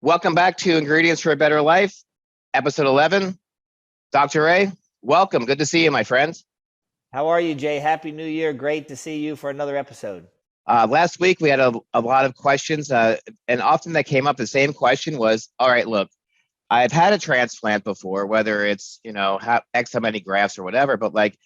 Welcome back to Ingredients for a Better Life, episode 11. Dr. Ray, welcome. Good to see you, my friend. How are you, Jay? Happy New Year. Great to see you for another episode. Last week, we had a lot of questions, and often that came up, the same question was, all right, look, I've had a transplant before, whether it's, X how many grafts or whatever, but like,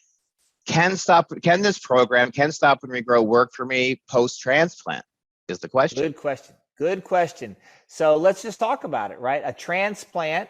can this program, can Stop and Regrow work for me post-transplant is the question. Good question. Good question. So let's just talk about it, right? A transplant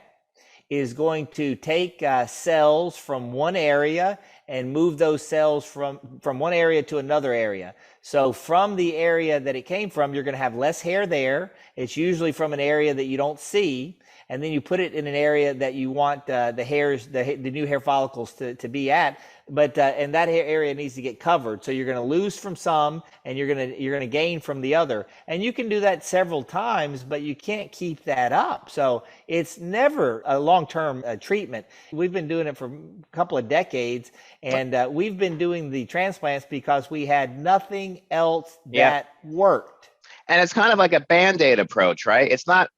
is going to take cells from one area and move those cells from one area to another area. So from the area that it came from, you're going to have less hair there. It's usually from an area that you don't see. And then you put it in an area that you want the hairs, the new hair follicles to be at. But and that hair area needs to get covered. So you're going to lose from some, and you're going to gain from the other. And you can do that several times, but you can't keep that up. So it's never a long-term treatment. We've been doing it for a couple of decades, and we've been doing the transplants because we had nothing else that worked. And it's kind of like a Band-Aid approach, right? It's not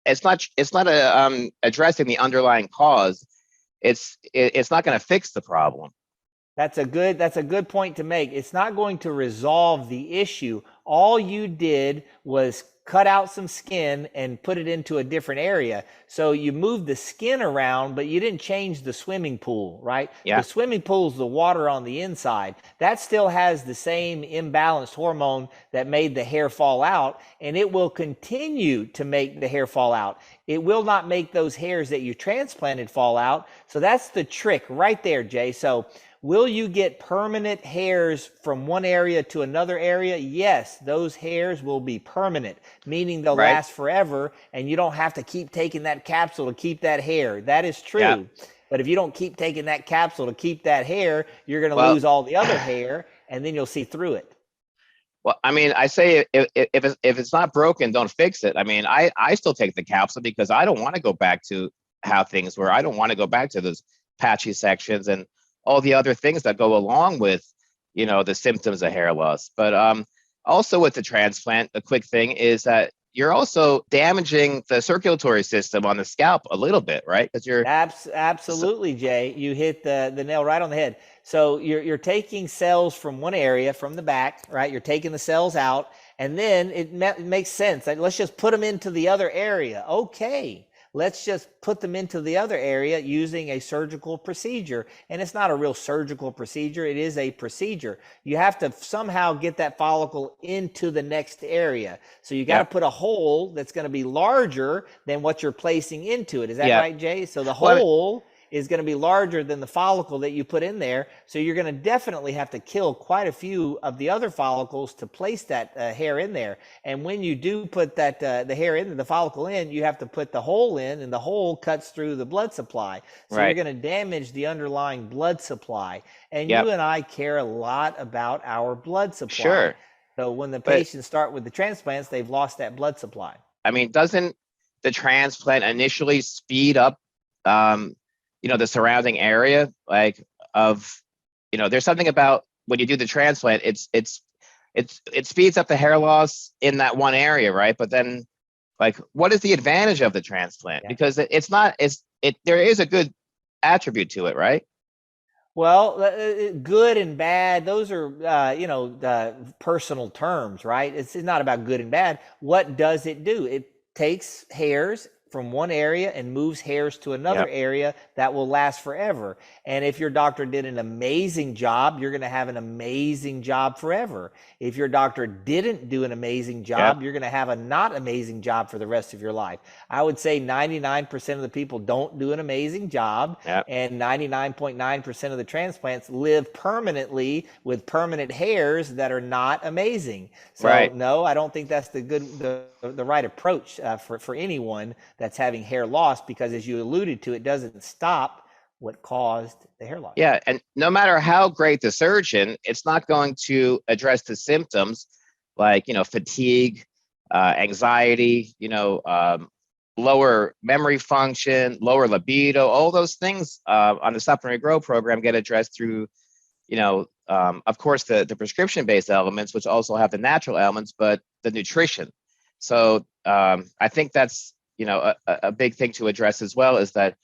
addressing the underlying cause. It's not going to fix the problem. That's a good point to make. It's not going to resolve the issue. All you did was cut out some skin and put it into a different area. So you moved the skin around, but you didn't change the swimming pool, right? Yeah. The swimming pool is the water on the inside. That still has the same imbalanced hormone that made the hair fall out, and it will continue to make the hair fall out. It will not make those hairs that you transplanted fall out. So that's the trick right there, Jay. So will you get permanent hairs from one area to another area? Yes, those hairs will be permanent, meaning they'll last forever, and you don't have to keep taking that capsule to keep that hair. That is true. Yeah. But if you don't keep taking that capsule to keep that hair, you're going to lose all the other hair, and then you'll see through it. Well, I mean, I say if it's not broken, don't fix it. I mean, I still take the capsule because I don't want to go back to how things were. I don't want to go back to those patchy sections and all the other things that go along with, the symptoms of hair loss. But also with the transplant, a quick thing is that you're also damaging the circulatory system on the scalp a little bit, right? Because you're absolutely, Jay. You hit the nail right on the head. So you're taking cells from one area, from the back, right? You're taking the cells out, and then it makes sense. Let's just put them into the other area. Okay. Let's just put them into the other area using a surgical procedure. And it's not a real surgical procedure. It is a procedure. You have to somehow get that follicle into the next area. So you got to put a hole that's going to be larger than what you're placing into it. Is that right, Jay? So the hole is going to be larger than the follicle that you put in there. So you're going to definitely have to kill quite a few of the other follicles to place that hair in there. And when you do put that the hair in, the follicle in, you have to put the hole in, and the hole cuts through the blood supply. So you're going to damage the underlying blood supply. And you and I care a lot about our blood supply. Sure. So when the patients start with the transplants, they've lost that blood supply. I mean, doesn't the transplant initially speed up the surrounding area, there's something about when you do the transplant, it speeds up the hair loss in that one area, right? But then, what is the advantage of the transplant? Because there is a good attribute to it, right? Well, good and bad, those are, personal terms, right? It's not about good and bad. What does it do? It takes hairs from one area and moves hairs to another area that will last forever. And if your doctor did an amazing job, you're going to have an amazing job forever. If your doctor didn't do an amazing job, you're going to have a not amazing job for the rest of your life. I would say 99% of the people don't do an amazing job, and 99.9% of the transplants live permanently with permanent hairs that are not amazing. So no, I don't think that's the right approach for anyone that's having hair loss, because as you alluded to, it doesn't stop what caused the hair loss. Yeah, and no matter how great the surgeon, it's not going to address the symptoms like, fatigue, anxiety, lower memory function, lower libido, all those things on the Stop and Regrow program get addressed through, of course, the prescription-based elements, which also have the natural elements, but the nutrition. So I think that's, a big thing to address as well is that,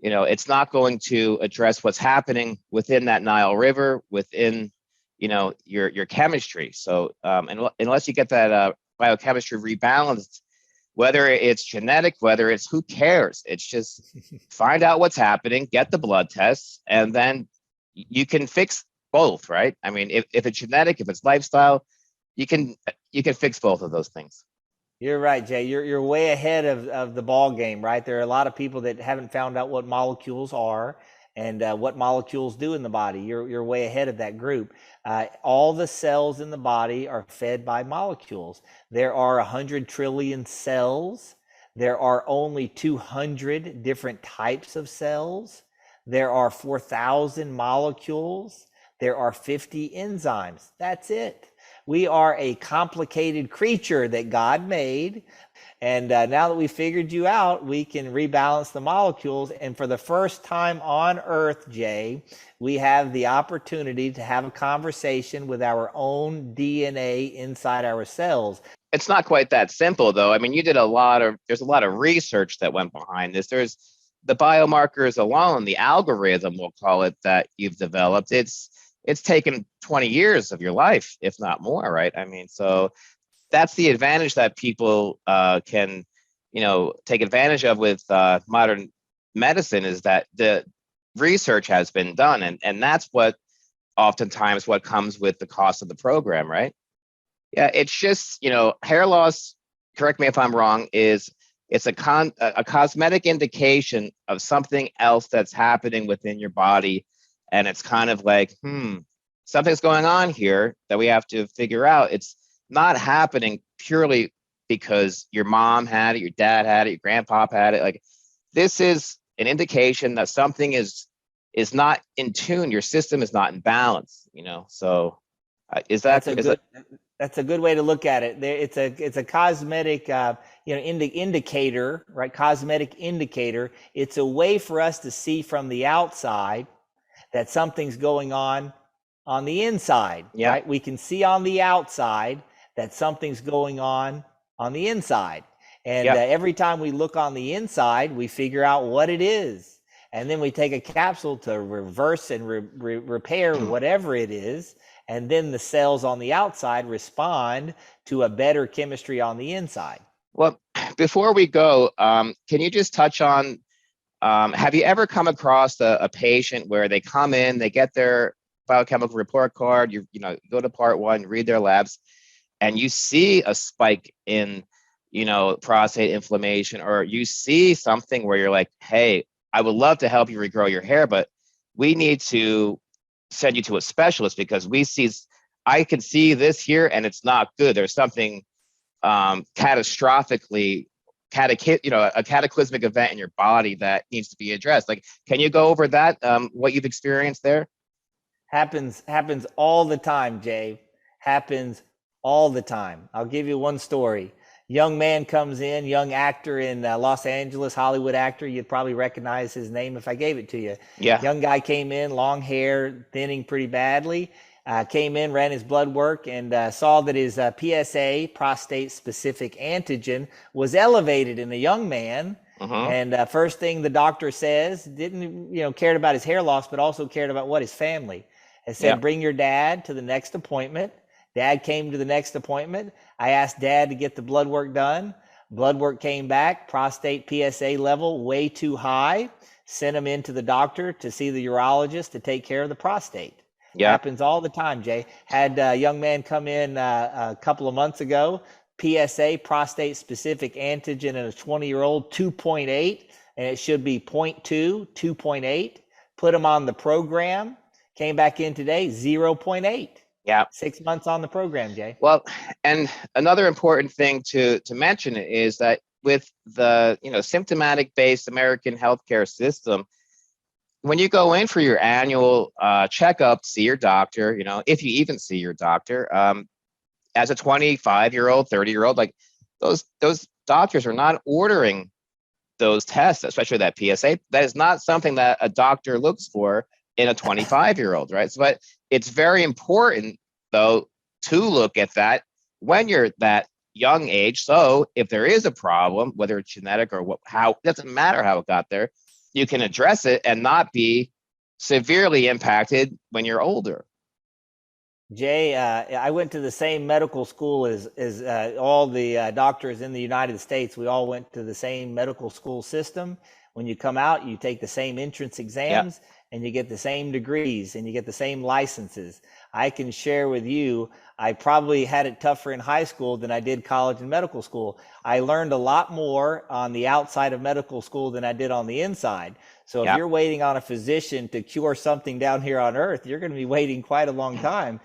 it's not going to address what's happening within that Nile River, within, your chemistry. So unless you get that biochemistry rebalanced, whether it's genetic, whether it's, who cares? It's just find out what's happening, get the blood tests, and then you can fix both, right? I mean, if it's genetic, if it's lifestyle, you can fix both of those things. You're right, Jay. You're way ahead of the ball game, right? There are a lot of people that haven't found out what molecules are and what molecules do in the body. You're way ahead of that group. All the cells in the body are fed by molecules. There are 100 trillion cells. There are only 200 different types of cells. There are 4,000 molecules. There are 50 enzymes. That's it. We are a complicated creature that God made. And now that we figured you out, we can rebalance the molecules. And for the first time on earth, Jay, we have the opportunity to have a conversation with our own DNA inside our cells. It's not quite that simple, though. I mean, there's a lot of research that went behind this. There's the biomarkers alone, the algorithm, we'll call it, that you've developed. It's taken 20 years of your life, if not more, right? I mean, so that's the advantage that people can, take advantage of with modern medicine, is that the research has been done. And that's what oftentimes what comes with the cost of the program, right? Yeah, it's just, hair loss, correct me if I'm wrong, it's a cosmetic indication of something else that's happening within your body. And it's kind of like, something's going on here that we have to figure out. It's not happening purely because your mom had it, your dad had it, your grandpa had it. Like, this is an indication that something is not in tune. Your system is not in balance, So that's a good way to look at it. It's a cosmetic, indicator, right? Cosmetic indicator. It's a way for us to see from the outside that something's going on the inside, right? We can see on the outside that something's going on the inside. And every time we look on the inside, we figure out what it is. And then we take a capsule to reverse and repair whatever it is. And then the cells on the outside respond to a better chemistry on the inside. Well, before we go, can you just touch on, have you ever come across a patient where they come in, they get their biochemical report card, you go to part 1, read their labs, and you see a spike in, prostate inflammation, or you see something where you're like, hey, I would love to help you regrow your hair, but we need to send you to a specialist because I can see this here and it's not good. There's something catastrophically, a cataclysmic event in your body that needs to be addressed. Like, can you go over that, what you've experienced there? Happens all the time, Jay. Happens all the time. I'll give you one story. Young man comes in, young actor in Los Angeles, Hollywood actor. You'd probably recognize his name if I gave it to you. Yeah. Young guy came in, long hair, thinning pretty badly. Came in, ran his blood work, and saw that his PSA, prostate specific antigen, was elevated in a young man. And first thing the doctor says, didn't, cared about his hair loss, but also cared about what his family. I said, bring your dad to the next appointment. Dad came to the next appointment. I asked Dad to get the blood work done. Blood work came back, prostate PSA level way too high. Sent him into the doctor to see the urologist to take care of the prostate. Happens all the time, Jay. Had a young man come in a couple of months ago, PSA, prostate specific antigen in a 20-year-old, 2.8, and it should be 0.2, 2.8. Put him on the program. Came back in today, 0.8. 6 months on the program, Jay. Well, and another important thing to mention is that with the symptomatic based American healthcare system, when you go in for your annual checkup, see your doctor, if you even see your doctor, as a 25-year-old, 30-year-old, like those doctors are not ordering those tests, especially that PSA. That is not something that a doctor looks for in a 25-year-old, right? So, but it's very important, though, to look at that when you're that young age. So if there is a problem, whether it's genetic or how, it doesn't matter how it got there, you can address it and not be severely impacted when you're older. Jay, I went to the same medical school as all the doctors in the United States. We all went to the same medical school system. When you come out, you take the same entrance Yeah. exams and you get the same degrees and you get the same licenses. I can share with you, I probably had it tougher in high school than I did college and medical school. I learned a lot more on the outside of medical school than I did on the inside. So if Yeah. you're waiting on a physician to cure something down here on earth, you're going to be waiting quite a long time.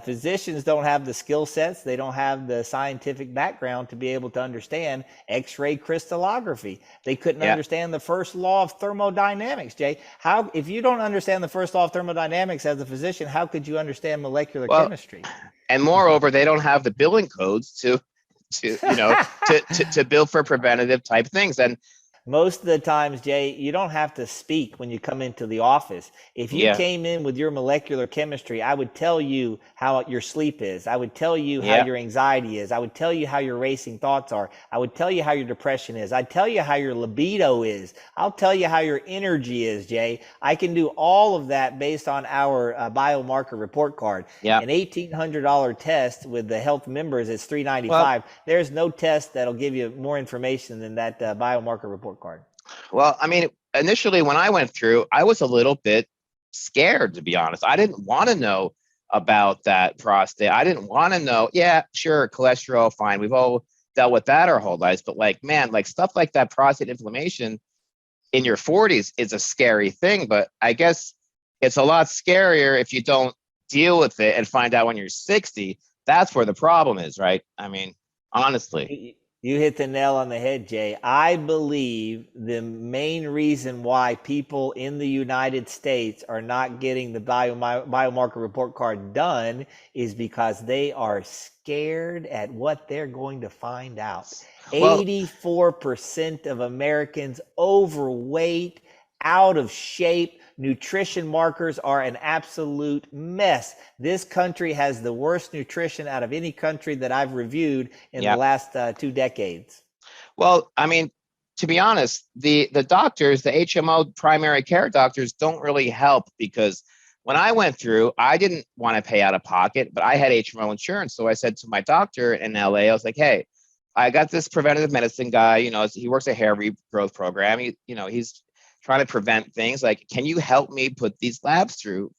Physicians don't have the skill sets. They don't have the scientific background to be able to understand X-ray crystallography. They couldn't Yeah. understand the first law of thermodynamics, Jay. How, if you don't understand the first law of thermodynamics as a physician, how could you understand molecular Well, chemistry? and moreover, they don't have the billing codes to bill for preventative type things. And Most of the times, Jay, you don't have to speak when you come into the office. If you yeah, came in with your molecular chemistry, I would tell you how your sleep is. I would tell you how yeah, your anxiety is. I would tell you how your racing thoughts are. I would tell you how your depression is. I'd tell you how your libido is. I'll tell you how your energy is, Jay. I can do all of that based on our biomarker report card. yeah. An $1,800 test with the health members is Well, $395. There's no test that'll give you more information than that biomarker report card. well, I mean, initially when I went through, I was a little bit scared, to be honest. I didn't want to know about that prostate. I didn't want to know. Yeah, sure, cholesterol, fine. We've all dealt with that our whole lives. But like, man, like stuff like that prostate inflammation in your 40s is a scary thing. But I guess it's a lot scarier if you don't deal with it and find out when you're 60. That's where the problem is, right? I mean, honestly. You hit the nail on the head, Jay. I believe the main reason why people in the United States are not getting the biomarker report card done is because they are scared at what they're going to find out. Well, 84% of Americans overweight, out of shape. Nutrition markers are an absolute mess. This country has the worst nutrition out of any country that I've reviewed in the yeah. last 2 decades. Well, I mean, to be honest, the doctors, the HMO primary care doctors don't really help because when I went through, I didn't want to pay out of pocket, but I had HMO insurance. So I said to my doctor in LA, I was like, hey, I got this preventative medicine guy, he works a hair regrowth program. He's trying to prevent things. Like, can you help me put these labs through,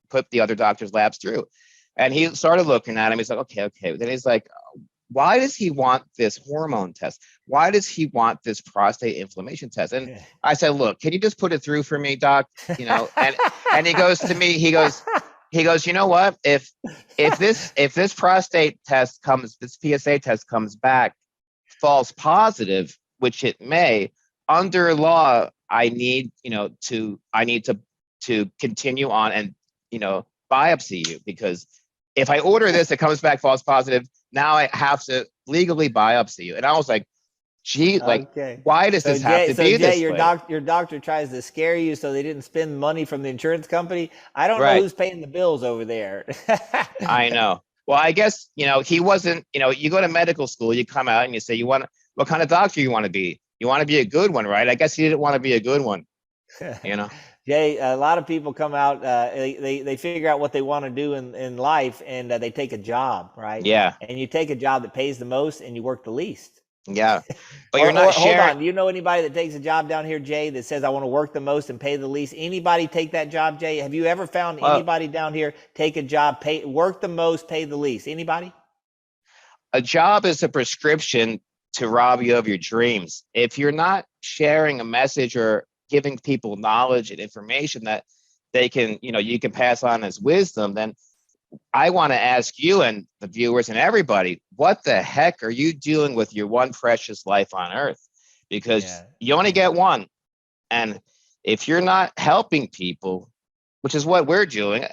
put the other doctor's labs through? And he started looking at him. He's like, okay. Then he's like, why does he want this hormone test? Why does he want this prostate inflammation test? And I said, look, can you just put it through for me, doc? And he goes to me, he goes, you know what? If this prostate test this PSA test comes back false positive, which it may, under law, I need to continue on and biopsy you, because if I order this, it comes back false positive. Now I have to legally biopsy you. And I was like, gee, like, Okay. why does this have to be this Your way? your doctor tries to scare you so they didn't spend money from the insurance company. I don't know Right. who's paying the bills over there. I know. Well, I guess, he wasn't, you go to medical school, you come out and you say, what kind of doctor you want to be? You want to be a good one, right? I guess he didn't want to be a good one, Jay, a lot of people come out, they figure out what they want to do in life, and they take a job, right? Yeah. And you take a job that pays the most and you work the least. Yeah. But Or, you're not hold sharing. on, do you know anybody that takes a job down here, Jay, that says I want to work the most and pay the least? Anybody take that job, Jay? Have you ever found anybody down here take a job, work the most, pay the least? Anybody? A job is a prescription to rob you of your dreams. If you're not sharing a message or giving people knowledge and information that they can, you can pass on as wisdom, then I want to ask you and the viewers and everybody, what the heck are you doing with your one precious life on earth? Because you only get one. And if you're not helping people, which is what we're doing,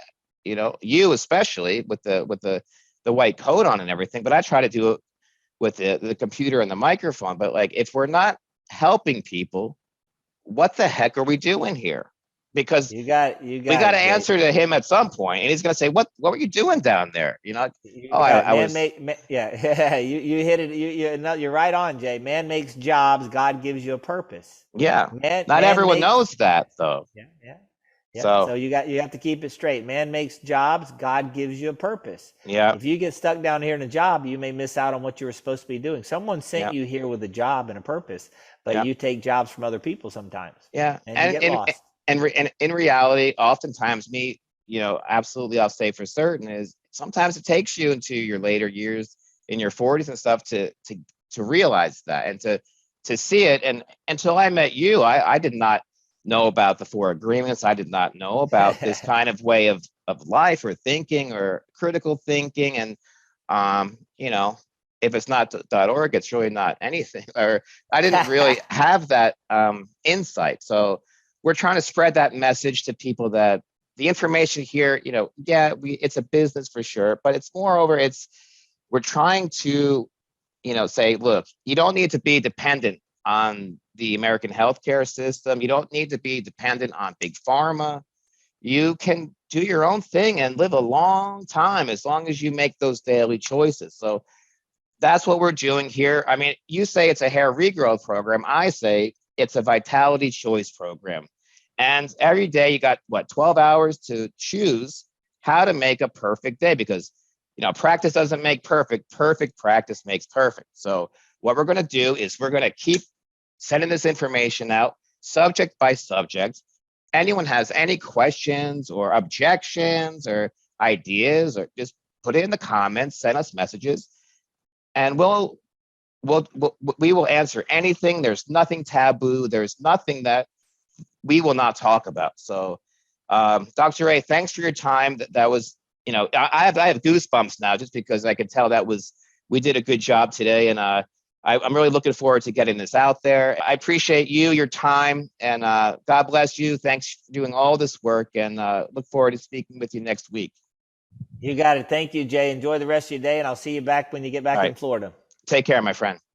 you especially with the white coat on and everything, but I try to do it with the computer and the microphone. But like, if we're not helping people, what the heck are we doing here? because You got we got it, to Jay. answer to him at some point, and he's going to say, what were you doing down there? You know, You oh, got it. I was, Yeah, you hit it. No, you're right on, Jay. Man makes jobs. God gives you a purpose. yeah. Not Man everyone makes. knows that though. Yeah, yeah, yeah. So So you have to keep it straight. Man makes jobs. God gives you a purpose. yeah, If you get stuck down here in a job, you may miss out on what you were supposed to be doing. Someone sent yeah, you here with a job and a purpose, but yeah, you take jobs from other people sometimes, yeah. and you get lost. And in reality, oftentimes me, you know, absolutely, I'll say for certain is sometimes it takes you into your later years in your 40s and stuff to realize that and to see it. And until I met you, I did not know about the four agreements. I did not know about this kind of way of life or thinking or critical thinking. And you know, if it's not .org, it's really not anything. Or I didn't really have that insight. So we're trying to spread that message to people that the information here, you know, yeah, it's a business for sure, but it's moreover, we're trying to, you know, say, look, you don't need to be dependent on the American healthcare system. You don't need to be dependent on big pharma. You can do your own thing and live a long time as long as you make those daily choices. So that's what we're doing here. I mean, you say it's a hair regrowth program. I say it's a vitality choice program. And every day you got what, 12 hours to choose how to make a perfect day, because you know, practice doesn't make perfect. Perfect practice makes perfect. So what we're going to do is we're going to keep sending this information out subject by subject. Anyone has any questions or objections or ideas, or just put it in the comments, send us messages, and we will answer anything. There's nothing taboo. There's nothing that we will not talk about. So, Dr. Ray, thanks for your time. That was, you know, I have goosebumps now just because I could tell we did a good job today, and I'm really looking forward to getting this out there. I appreciate you, your time, and God bless you. Thanks for doing all this work, and look forward to speaking with you next week. You got it. Thank you, Jay. Enjoy the rest of your day, and I'll see you back when you get All back in right, Florida. take care, my friend.